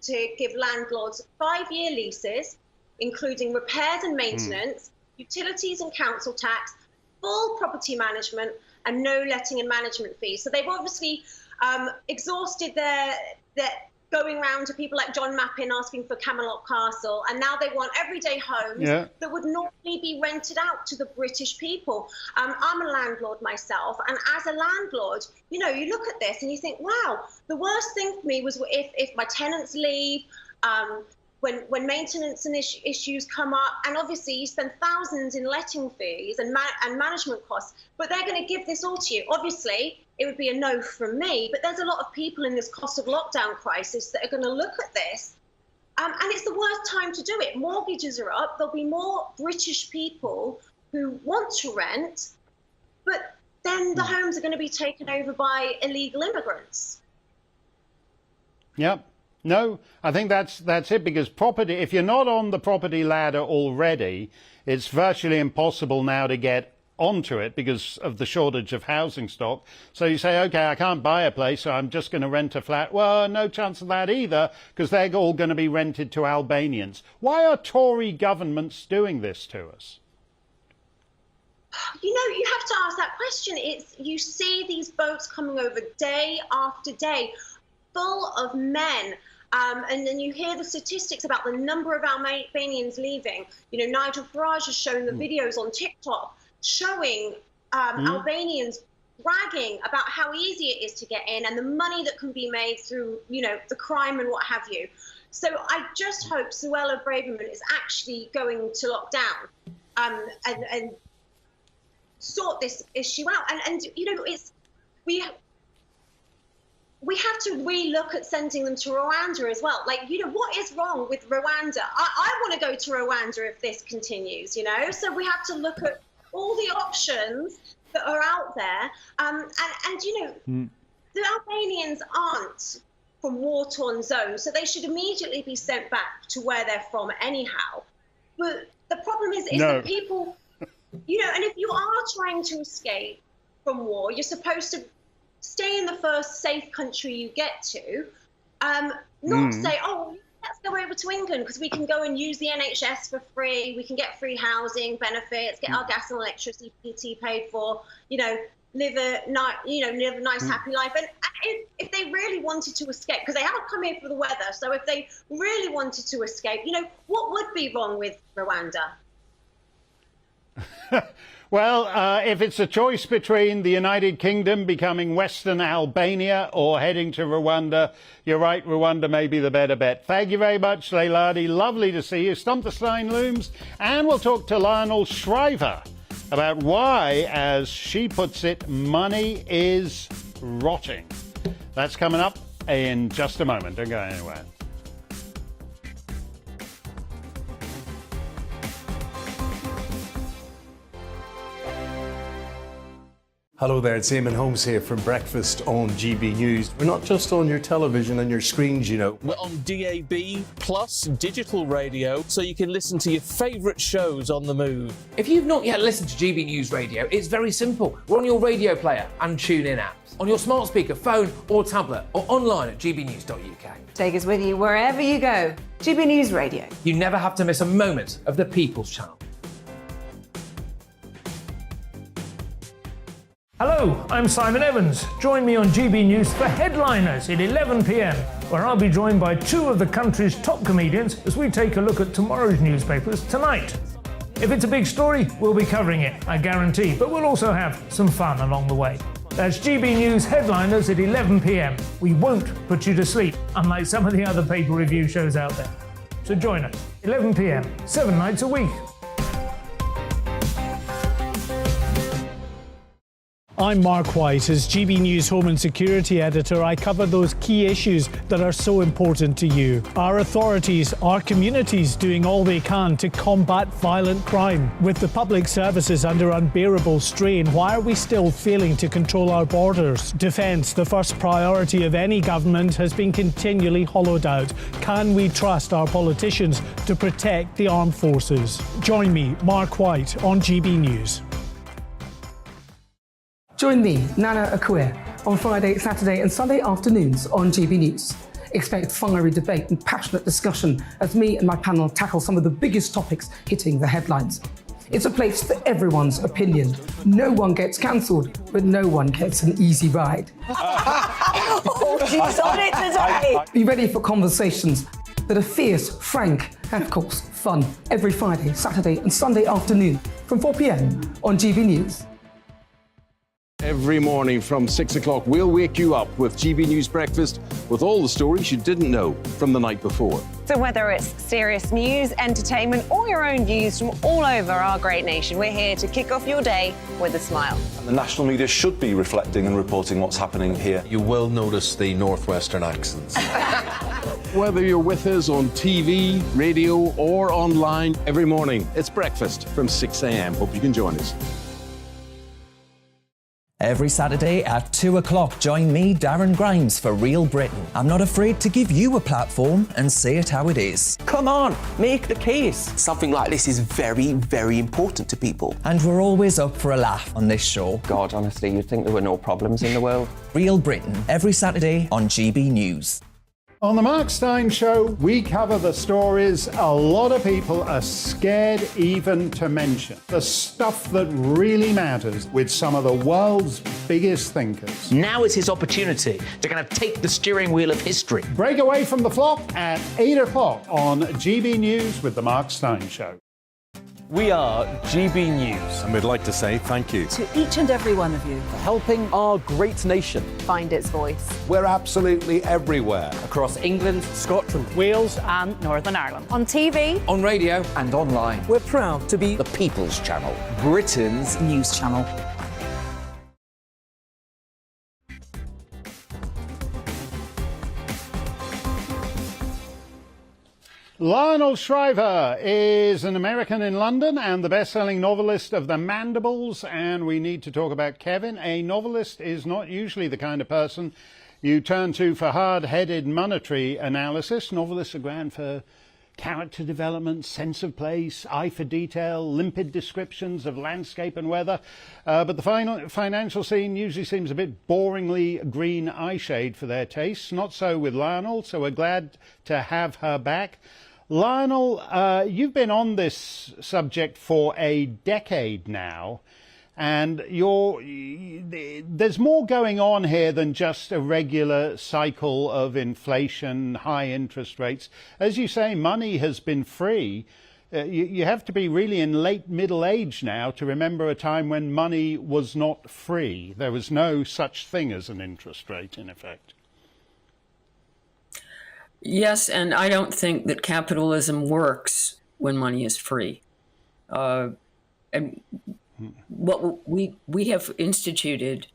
to give landlords 5-year leases, including repairs and maintenance, utilities and council tax, full property management, and no letting and management fees. So they've obviously exhausted their going around to people like John Mappin asking for Camelot Castle, and now they want everyday homes that would normally be rented out to the British people. I'm a landlord myself, and as a landlord, you know, you look at this and you think, wow, the worst thing for me was if my tenants leave, when maintenance and issues come up, and obviously you spend thousands in letting fees and management costs, but they're going to give this all to you. Obviously, it would be a no from me, but there's a lot of people in this cost of lockdown crisis that are going to look at this, and it's the worst time to do it. Mortgages are up. There'll be more British people who want to rent, but then the homes are going to be taken over by illegal immigrants. Yep. No, I think that's it, because property, if you're not on the property ladder already, it's virtually impossible now to get onto it because of the shortage of housing stock. So you say, okay, I can't buy a place, so I'm just going to rent a flat. Well, no chance of that either, because they're all going to be rented to Albanians. Why are Tory governments doing this to us? You know, you have to ask that question. You see these boats coming over day after day, full of men. And then you hear the statistics about the number of Albanians leaving. You know, Nigel Farage has shown the videos on TikTok showing Albanians bragging about how easy it is to get in and the money that can be made through, you know, the crime and what have you. So I just hope Suella Braverman is actually going to lock down and sort this issue out. And you know, we have to relook at sending them to Rwanda as well. Like, you know, what is wrong with Rwanda? I want to go to Rwanda if this continues, you know? So we have to look at all the options that are out there. And you know, the Albanians aren't from war-torn zones, so they should immediately be sent back to where they're from anyhow. But the problem is that people, you know, and if you are trying to escape from war, you're supposed to stay in the first safe country you get to, not say, oh, let's go over to England because we can go and use the NHS for free, we can get free housing benefits, get our gas and electricity paid for, you know, live a nice happy life. And if they really wanted to escape, because they haven't come here for the weather, so if they really wanted to escape, you know, what would be wrong with Rwanda? Well, if it's a choice between the United Kingdom becoming Western Albania or heading to Rwanda, you're right, Rwanda may be the better bet. Thank you very much, Leilani. Lovely to see you. Stump the Steyn looms. And we'll talk to Lionel Shriver about why, as she puts it, money is rotting. That's coming up in just a moment. Don't go anywhere. Hello there, it's Eamon Holmes here from Breakfast on GB News. We're not just on your television and your screens, you know. We're on DAB plus digital radio, so you can listen to your favourite shows on the move. If you've not yet listened to GB News Radio, it's very simple. We're on your radio player and TuneIn apps, on your smart speaker, phone or tablet, or online at gbnews.uk. Take us with you wherever you go. GB News Radio. You never have to miss a moment of the People's Channel. Hello, I'm Simon Evans. Join me on GB News for Headliners at 11 p.m, where I'll be joined by two of the country's top comedians as we take a look at tomorrow's newspapers tonight. If it's a big story, we'll be covering it, I guarantee, but we'll also have some fun along the way. That's GB News Headliners at 11 p.m. We won't put you to sleep, unlike some of the other paper review shows out there. So join us, 11 p.m, 7 nights a week. I'm Mark White. As GB News Home and Security Editor, I cover those key issues that are so important to you. Our authorities, our communities doing all they can to combat violent crime. With the public services under unbearable strain, why are we still failing to control our borders? Defence, the first priority of any government, has been continually hollowed out. Can we trust our politicians to protect the armed forces? Join me, Mark White, on GB News. Join me, Nana Akua, on Friday, Saturday and Sunday afternoons on GB News. Expect fiery debate and passionate discussion as me and my panel tackle some of the biggest topics hitting the headlines. It's a place for everyone's opinion. No one gets cancelled, but no one gets an easy ride. Oh, she's on it today. Be ready for conversations that are fierce, frank, and of course, fun every Friday, Saturday and Sunday afternoon from 4 p.m. on GB News. Every morning from 6 o'clock, we'll wake you up with GB News Breakfast with all the stories you didn't know from the night before. So whether it's serious news, entertainment, or your own views from all over our great nation, we're here to kick off your day with a smile. And the national media should be reflecting and reporting what's happening here. You will notice the northwestern accents. Whether you're with us on TV, radio, or online, every morning, it's breakfast from 6 a.m. Hope you can join us. Every Saturday at 2 o'clock, join me, Darren Grimes, for Real Britain. I'm not afraid to give you a platform and say it how it is. Come on, make the case. Something like this is very, very important to people. And we're always up for a laugh on this show. God, honestly, you'd think there were no problems in the world. Real Britain, every Saturday on GB News. On the Mark Steyn Show, we cover the stories a lot of people are scared even to mention. The stuff that really matters with some of the world's biggest thinkers. Now is his opportunity to kind of take the steering wheel of history. Break away from the flop at 8 o'clock on GB News with the Mark Steyn Show. We are GB News. And we'd like to say thank you To each and every one of you. For helping our great nation Find its voice. We're absolutely everywhere. Across England, Scotland, Wales and Northern Ireland. On TV, on radio, And online. we're proud to be The People's Channel. Britain's news channel. Lionel Shriver is an American in London and the best-selling novelist of The Mandibles, and we need to talk about Kevin. A novelist is not usually the kind of person you turn to for hard-headed monetary analysis. Novelists are grand for character development, sense of place, eye for detail, limpid descriptions of landscape and weather. But the financial scene usually seems a bit boringly green eyeshade for their tastes. Not so with Lionel, so we're glad to have her back. Lionel, you've been on this subject for a decade now, and there's more going on here than just a regular cycle of inflation, high interest rates. As you say, money has been free. You have to be really in late middle age now to remember a time when money was not free. There was no such thing as an interest rate, in effect. Yes, and I don't think that capitalism works when money is free. And what we have instituted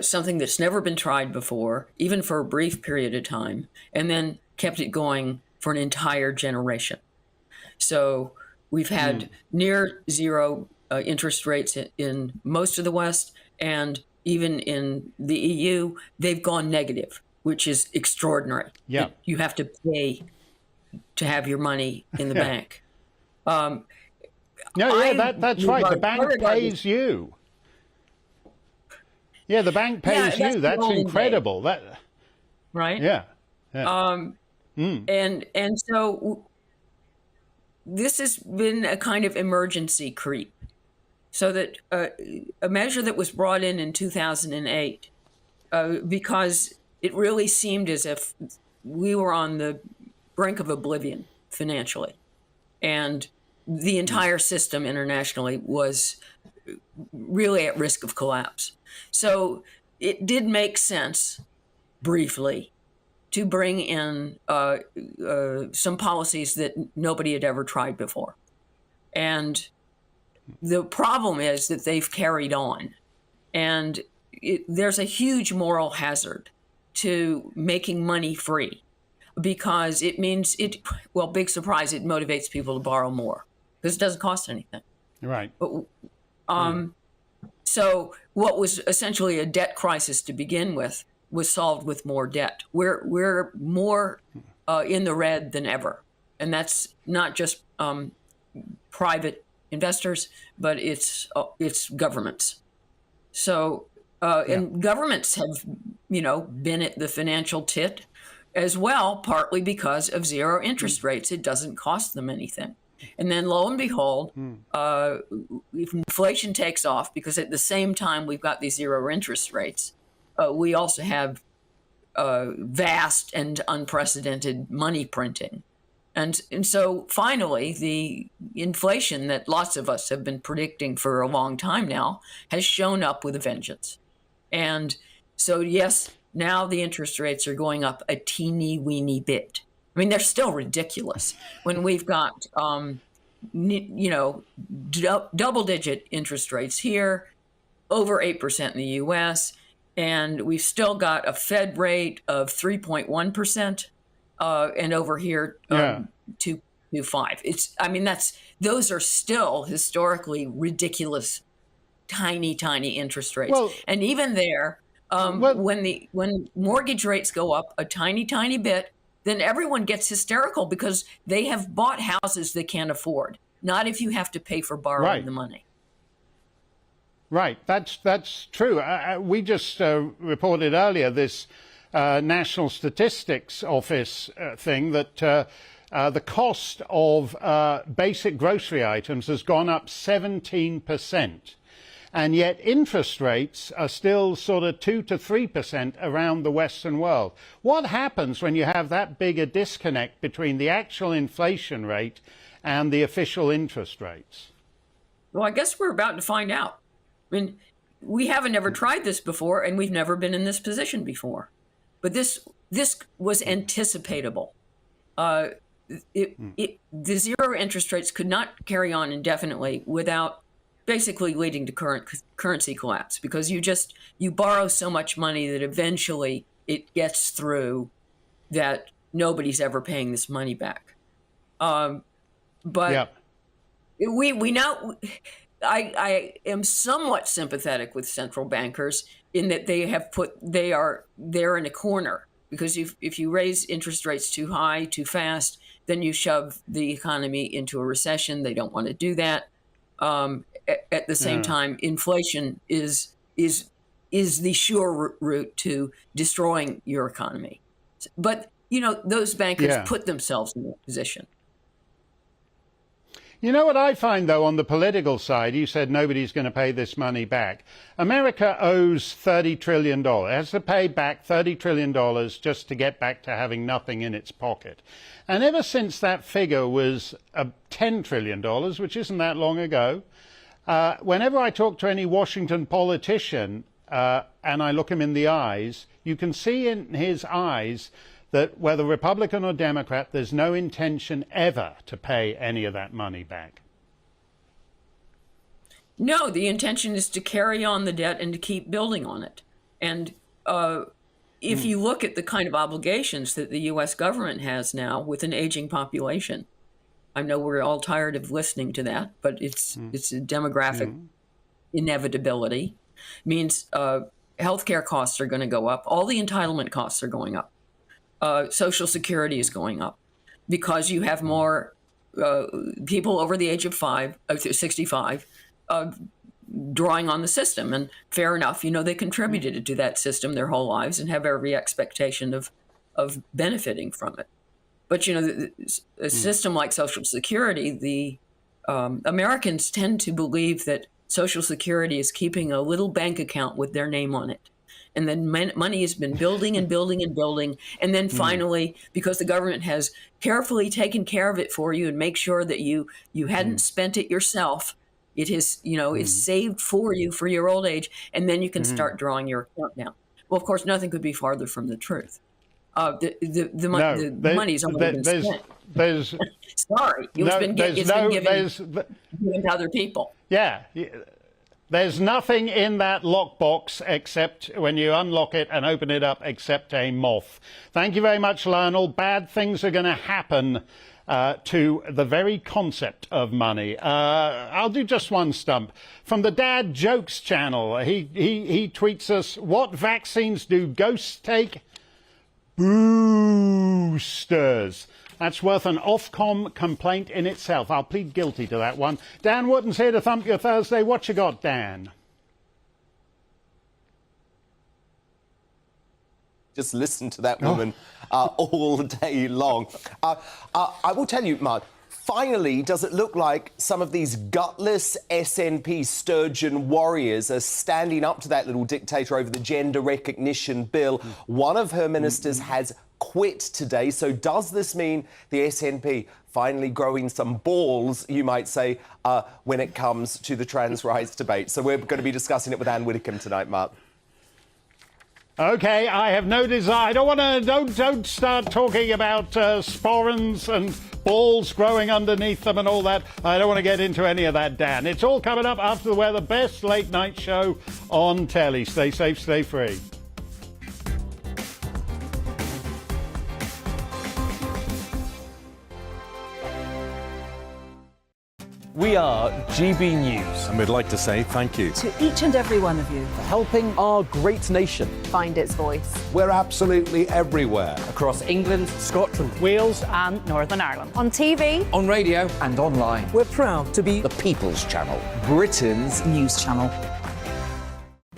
something that's never been tried before, even for a brief period of time, and then kept it going for an entire generation. So we've had near zero interest rates in most of the West, and even in the EU, they've gone negative, which is extraordinary. Yeah. You have to pay to have your money in the bank. No, yeah, that's right. The bank pays you. Yeah, the bank pays you. That's incredible. That, right? Yeah. And so this has been a kind of emergency creep. So that a measure that was brought in 2008, because it really seemed as if we were on the brink of oblivion financially, and the entire system internationally was really at risk of collapse. So it did make sense, briefly, to bring in some policies that nobody had ever tried before. And the problem is that they've carried on. And there's a huge moral hazard to making money free, because it means well, big surprise, it motivates people to borrow more because it doesn't cost anything. Right. So what was essentially a debt crisis to begin with was solved with more debt. We're more in the red than ever. And that's not just private investors, but it's governments. So and governments have been at the financial tit as well, partly because of zero interest rates. It doesn't cost them anything. And then lo and behold, if inflation takes off, because at the same time we've got these zero interest rates, we also have vast and unprecedented money printing. And so finally, the inflation that lots of us have been predicting for a long time now has shown up with a vengeance. And so, yes, now the interest rates are going up a teeny weeny bit. I mean, they're still ridiculous when we've got, double-digit interest rates here, over 8% in the U.S., and we've still got a Fed rate of 3.1%, and over here 2.25. Those are still historically ridiculous, tiny interest rates. Well, and even there, when mortgage rates go up a tiny bit, then everyone gets hysterical because they have bought houses they can't afford. Not if you have to pay for borrowing the money. Right, that's true. We just reported earlier this National Statistics Office thing that the cost of basic grocery items has gone up 17%. And yet interest rates are still sort of 2 to 3% around the Western world. What happens when you have that big a disconnect between the actual inflation rate and the official interest rates? Well, I guess we're about to find out. I mean, we haven't ever tried this before, and we've never been in this position before. But this was anticipatable. The zero interest rates could not carry on indefinitely without basically leading to currency collapse, because you borrow so much money that eventually it gets through that nobody's ever paying this money back. But we know, I am somewhat sympathetic with central bankers in that they're in a corner, because if you raise interest rates too high, too fast, then you shove the economy into a recession. They don't want to do that. At the same time, inflation is the sure route to destroying your economy. But, those bankers put themselves in that position. You know what I find, though, on the political side? You said nobody's going to pay this money back. America owes $30 trillion. It has to pay back $30 trillion just to get back to having nothing in its pocket. And ever since that figure was $10 trillion, which isn't that long ago, whenever I talk to any Washington politician and I look him in the eyes, you can see in his eyes that whether Republican or Democrat, there's no intention ever to pay any of that money back. No, the intention is to carry on the debt and to keep building on it. And if you look at the kind of obligations that the U.S. government has now with an aging population, I know we're all tired of listening to that, but it's a demographic inevitability. Means healthcare costs are going to go up. All the entitlement costs are going up. Social Security is going up because you have more people over the age of 65 drawing on the system. And fair enough, they contributed to that system their whole lives and have every expectation of benefiting from it. But, a system like Social Security, the Americans tend to believe that Social Security is keeping a little bank account with their name on it. And then money has been building and building and building. And then finally, because the government has carefully taken care of it for you and make sure that you hadn't spent it yourself, it is, it's saved for you for your old age. And then you can start drawing your account down. Well, of course, nothing could be farther from the truth. The money's already been spent. Sorry, it's been given to other people. Yeah. There's nothing in that lockbox except when you unlock it and open it up except a moth. Thank you very much, Lionel. Bad things are going to happen to the very concept of money. I'll do just one stump. From the Dad Jokes channel, he tweets us, what vaccines do ghosts take? Boosters. That's worth an Ofcom complaint in itself. I'll plead guilty to that one. Dan Wootton's here to thump your Thursday. What you got, Dan? Just listen to that woman all day long. I will tell you, Mark, finally, does it look like some of these gutless SNP sturgeon warriors are standing up to that little dictator over the gender recognition bill? One of her ministers has quit today. So does this mean the SNP finally growing some balls, you might say, when it comes to the trans rights debate? So we're going to be discussing it with Anne Widdecombe tonight, Mark. OK, I have no desire. I don't want to. Don't start talking about sporrans and balls growing underneath them and all that. I don't want to get into any of that, Dan. It's all coming up after we're the best late night show on telly. Stay safe, stay free. We are GB News. And we'd like to say thank you To each and every one of you. for helping our great nation. Find its voice. we're absolutely everywhere. Across England, Scotland, Wales and Northern Ireland. On TV. on radio, And online. we're proud to be The People's Channel. Britain's news channel.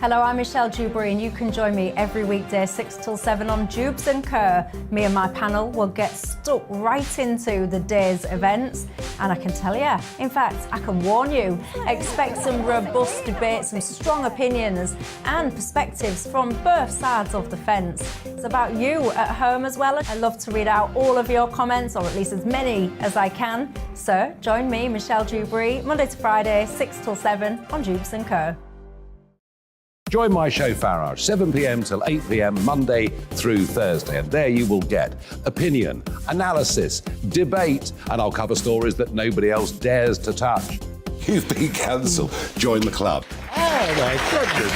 Hello, I'm Michelle Dewberry and you can join me every weekday 6 till 7 on Jubes and Kerr. Me and my panel will get stuck right into the day's events and I can tell you, in fact, I can warn you, expect some robust debates, some strong opinions and perspectives from both sides of the fence. It's about you at home as well. I love to read out all of your comments, or at least as many as I can. So join me, Michelle Dewberry, Monday to Friday, 6 till 7 on Jubes and Kerr. Join my show Farage, 7 p.m. till 8 p.m. Monday through Thursday. And there you will get opinion, analysis, debate, and I'll cover stories that nobody else dares to touch. You've been cancelled. Join the club. Oh, my goodness.